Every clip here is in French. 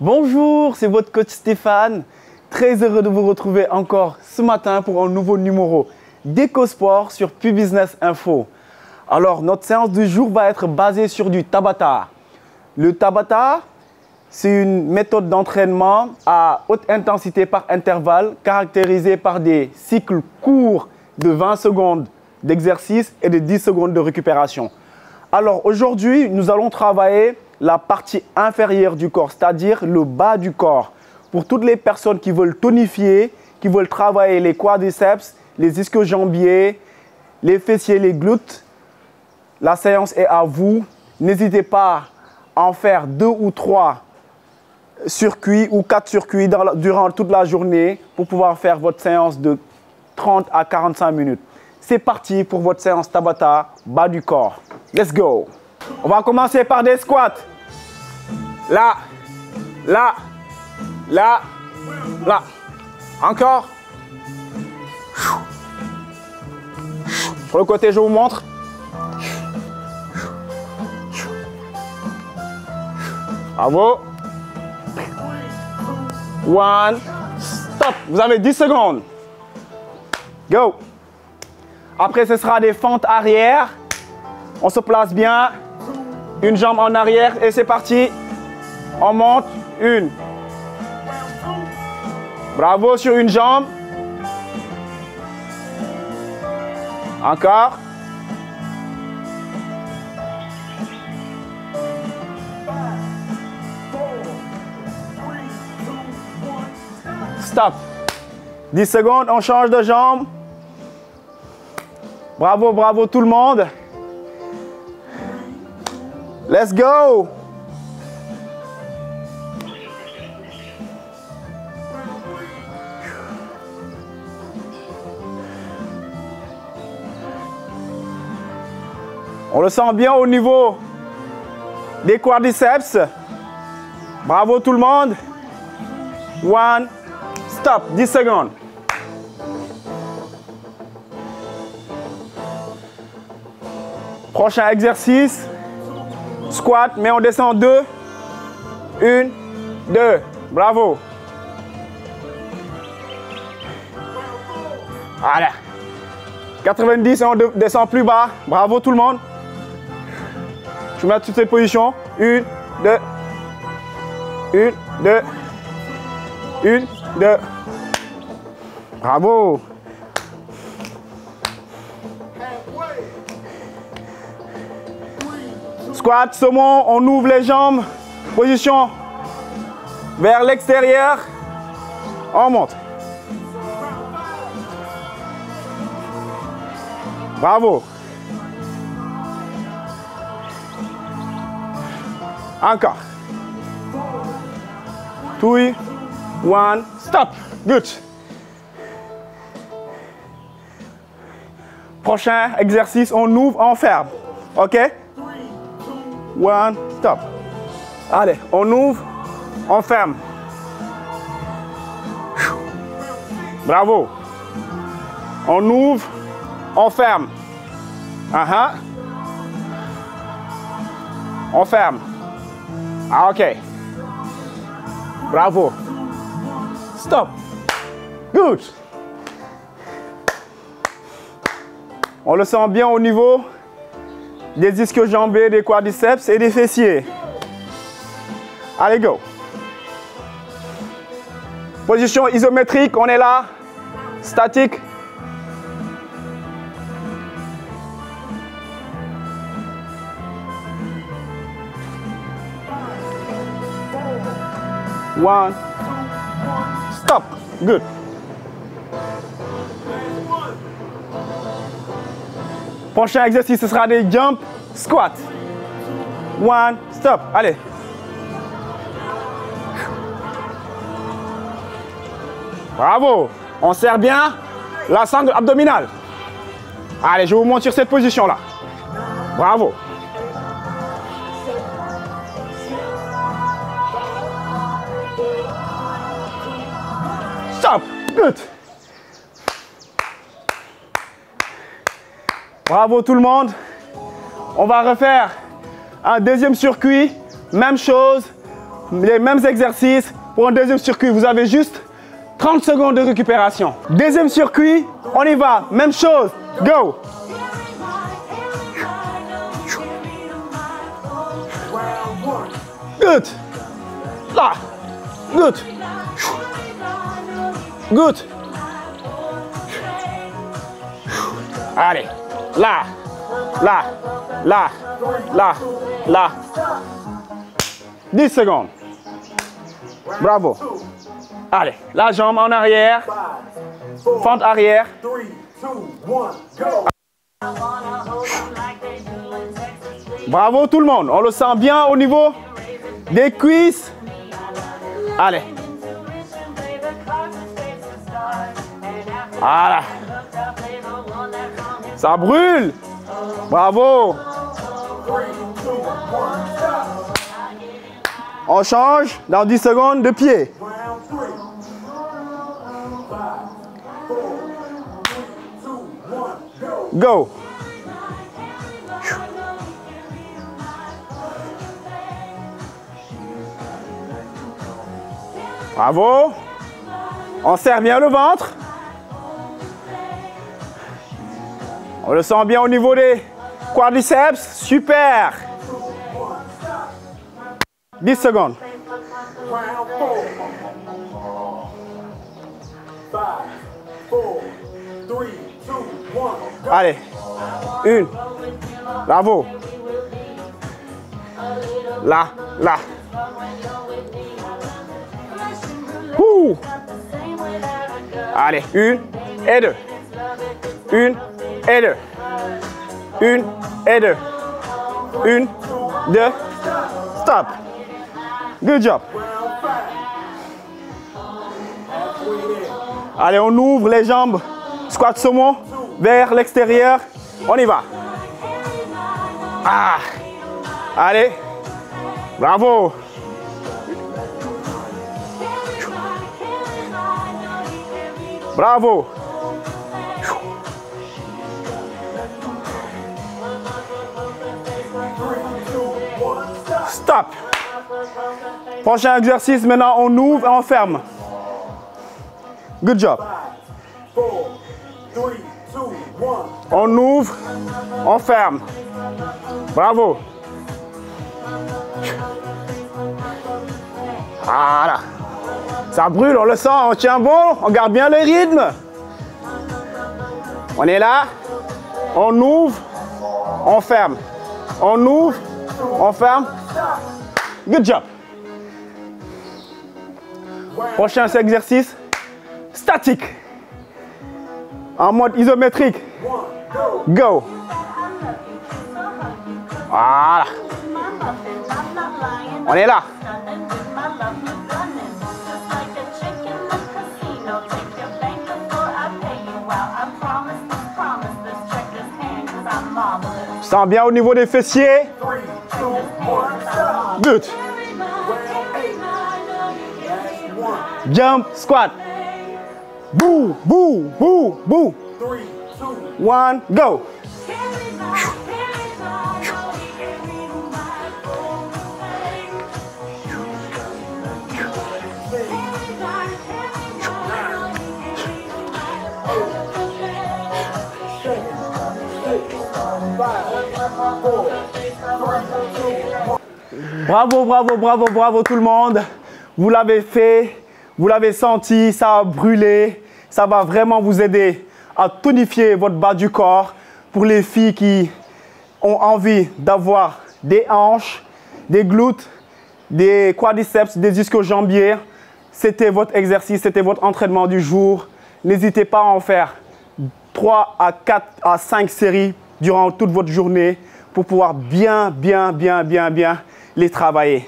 Bonjour, c'est votre coach Stéphane. Très heureux de vous retrouver encore ce matin pour un nouveau numéro d'EcoSport sur PuBusiness Info. Alors, notre séance du jour va être basée sur du Tabata. Le Tabata, c'est une méthode d'entraînement à haute intensité par intervalle, caractérisée par des cycles courts de 20 secondes d'exercice et de 10 secondes de récupération. Alors, aujourd'hui, nous allons travailler la partie inférieure du corps, c'est-à-dire le bas du corps. Pour toutes les personnes qui veulent tonifier, qui veulent travailler les quadriceps, les ischio-jambiers, les fessiers, les glutes, la séance est à vous. N'hésitez pas à en faire 2 ou 3 circuits ou 4 circuits durant toute la journée pour pouvoir faire votre séance de 30 à 45 minutes. C'est parti pour votre séance Tabata, bas du corps. Let's go! On va commencer par des squats. Là, là, là, là. Encore. Sur le côté, je vous montre. Bravo. One. Stop. Vous avez 10 secondes. Go. Après, ce sera des fentes arrière. On se place bien. Une jambe en arrière et c'est parti. On monte. Une. Bravo sur une jambe. Encore. Stop. 10 secondes, on change de jambe. Bravo, bravo tout le monde. Let's go! On le sent bien au niveau des quadriceps. Bravo tout le monde. One. Stop. 10 secondes. Prochain exercice. Squat, mais on descend 2. 1, 2. Bravo. Voilà. 90 et on descend plus bas. Bravo tout le monde. Je mets toutes ces positions. 1, 2. 1, 2. 1, 2. Bravo. Squat, saumon, on ouvre les jambes. Position vers l'extérieur. On monte. Bravo. Encore. 2, 1, stop. Good. Prochain exercice, on ouvre, on ferme. OK? 1, stop. Allez, on ouvre, on ferme. Bravo. On ouvre, on ferme. On ferme. Ah, OK. Bravo. Stop. Good. On le sent bien au niveau des ischio-jambiers, des quadriceps et des fessiers. Allez, go. Position isométrique, on est là. Statique. One. Stop. Good. Prochain exercice, ce sera des jump squats. 1, stop. Allez. Bravo. On serre bien la sangle abdominale. Allez, je vous montre sur cette position-là. Bravo. Stop. Good. Bravo tout le monde. On va refaire un deuxième circuit. Même chose. les mêmes exercices pour un deuxième circuit. Vous avez juste 30 secondes de récupération. Deuxième circuit, on y va. Même chose. Go. Good. Là. Good. Good. Allez. Là. Là. Là. Là. Là. 10 secondes. Bravo. Allez, la jambe en arrière. Fente arrière. Bravo tout le monde. On le sent bien au niveau des cuisses. Allez. Voilà. Ça brûle. Bravo. On change dans 10 secondes de pied. Go. Bravo. On serre bien le ventre. On le sent bien au niveau des quadriceps. Super. 10 secondes. Allez. Une. Bravo. Là, là. Ouh. Allez, une et deux. Une et deux. Une et deux. Une, deux. Stop. Good job. Allez, on ouvre les jambes. Squat saumon vers l'extérieur. On y va. Ah. Allez. Bravo. Bravo. Stop. Prochain exercice, maintenant on ouvre et on ferme. Good job. On ouvre, on ferme. Bravo. Voilà. Ça brûle, on le sent, on tient bon, on garde bien le rythme. On est là, on ouvre, on ferme. On ouvre, on ferme. Good job. Prochain exercice, statique. En mode isométrique. Go. Voilà. On est là. Je sens bien au niveau des fessiers. Good. Jump, squat. Boo, boo, boo, boo. 1, go. Bravo, bravo, bravo, bravo tout le monde. Vous l'avez fait, vous l'avez senti, ça a brûlé. Ça va vraiment vous aider à tonifier votre bas du corps. Pour les filles qui ont envie d'avoir des hanches, des glutes, des quadriceps, des ischio-jambiers, c'était votre exercice, c'était votre entraînement du jour. N'hésitez pas à en faire 3 à 4 à 5 séries durant toute votre journée pour pouvoir bien les travailler.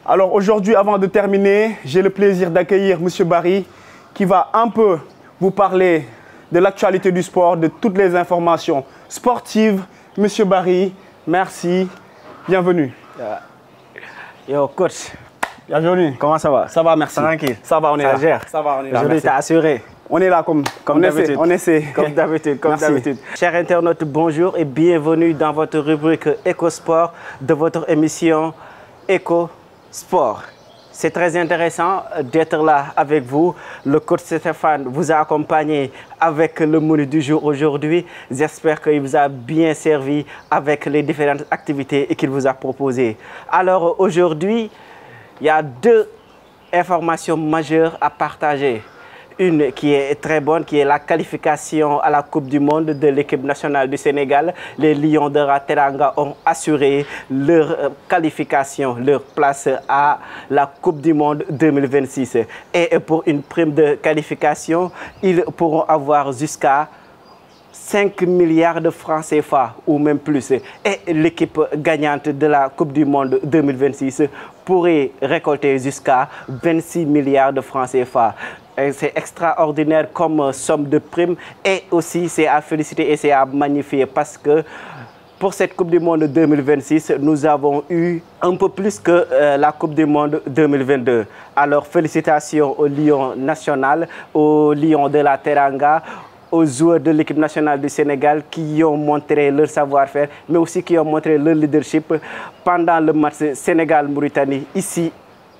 Alors aujourd'hui, avant de terminer, j'ai le plaisir d'accueillir M. Barry qui va un peu vous parler de l'actualité du sport, de toutes les informations sportives. M. Barry, merci, bienvenue. Yo coach, bienvenue. Comment ça va? Ça va, merci. Tranquille. Ça va, on est là. Gère. Ça va, on est là. Aujourd'hui, t'as assuré. On est là comme d'habitude. On essaie. Comme d'habitude, comme Merci. d'habitude. Chers internautes, bonjour et bienvenue dans votre rubrique Eco Sport de votre émission Eco Sport. c'est très intéressant d'être là avec vous. Le coach Stéphane vous a accompagné avec le menu du jour aujourd'hui. J'espère qu'il vous a bien servi avec les différentes activités qu'il vous a proposées. Alors aujourd'hui, il y a deux informations majeures à partager. Une qui est très bonne, qui est la qualification à la Coupe du Monde de l'équipe nationale du Sénégal. Les Lions de la Teranga ont assuré leur qualification, leur place à la Coupe du Monde 2026. Et pour une prime de qualification, ils pourront avoir jusqu'à 5 milliards de francs CFA ou même plus. Et l'équipe gagnante de la Coupe du Monde 2026 pourrait récolter jusqu'à 26 milliards de francs CFA. C'est extraordinaire comme somme de primes et aussi c'est à féliciter et c'est à magnifier parce que pour cette Coupe du Monde 2026, nous avons eu un peu plus que la Coupe du Monde 2022. Alors félicitations aux Lions nationales, aux Lions de la Teranga, aux joueurs de l'équipe nationale du Sénégal qui ont montré leur savoir-faire, mais aussi qui ont montré leur leadership pendant le match Sénégal-Mauritanie, ici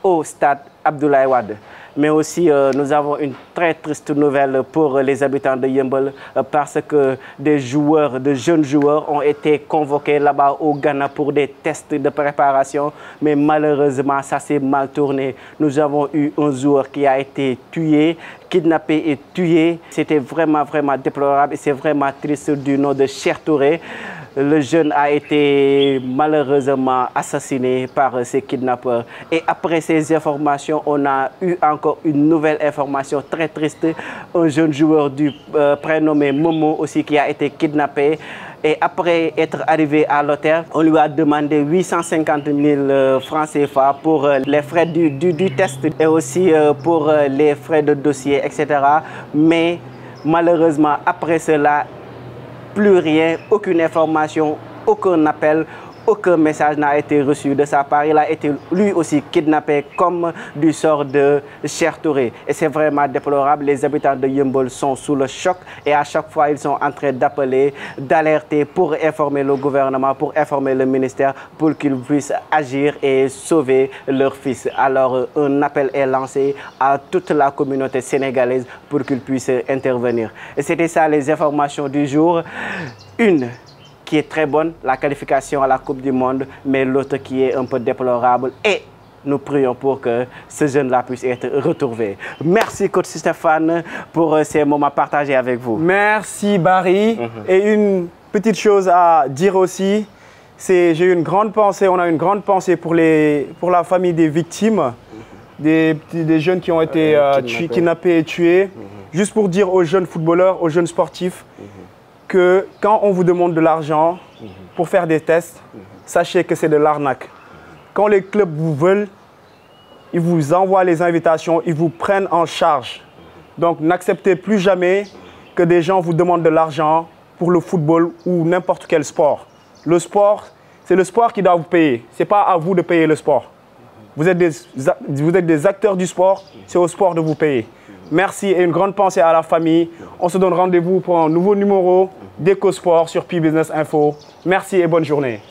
au stade Abdoulaye Wade. Mais aussi, nous avons une très triste nouvelle pour les habitants de Yeumbeul parce que des joueurs, de jeunes joueurs ont été convoqués là-bas au Ghana pour des tests de préparation. Mais malheureusement, ça s'est mal tourné. Nous avons eu un joueur qui a été tué, kidnappé et tué. C'était vraiment, vraiment déplorable et c'est vraiment triste du nom de Cheikh Touré. Le jeune a été malheureusement assassiné par ces kidnappeurs. Et après ces informations, on a eu encore une nouvelle information très triste. Un jeune joueur du prénommé Momo aussi qui a été kidnappé. Et après être arrivé à l'hôtel, on lui a demandé 850 000 francs CFA pour les frais du test et aussi pour les frais de dossier, etc. Mais malheureusement, après cela, plus rien, aucune information, aucun appel, aucun message n'a été reçu de sa part. Il a été lui aussi kidnappé comme du sort de Cheikh Touré. Et c'est vraiment déplorable. Les habitants de Yeumbeul sont sous le choc et à chaque fois, ils sont en train d'appeler, d'alerter pour informer le gouvernement, pour informer le ministère, pour qu'ils puissent agir et sauver leur fils. Alors, un appel est lancé à toute la communauté sénégalaise pour qu'ils puissent intervenir. Et c'était ça les informations du jour. Une qui est très bonne, la qualification à la Coupe du Monde, mais l'autre qui est un peu déplorable. Et nous prions pour que ce jeune-là puisse être retrouvé. Merci, coach Stéphane, pour ces moments partagés avec vous. Merci, Barry. Et une petite chose à dire aussi, c'est j'ai eu une grande pensée, on a une grande pensée pour la famille des victimes, des jeunes qui ont été kidnappés et tués. Juste pour dire aux jeunes footballeurs, aux jeunes sportifs, que quand on vous demande de l'argent pour faire des tests, sachez que c'est de l'arnaque. Quand les clubs vous veulent, ils vous envoient les invitations, ils vous prennent en charge. Donc n'acceptez plus jamais que des gens vous demandent de l'argent pour le football ou n'importe quel sport. Le sport, c'est le sport qui doit vous payer. Ce n'est pas à vous de payer le sport. Vous êtes des acteurs du sport, c'est au sport de vous payer. Merci et une grande pensée à la famille. On se donne rendez-vous pour un nouveau numéro d'EcoSport sur Pi Business Info. Merci et bonne journée.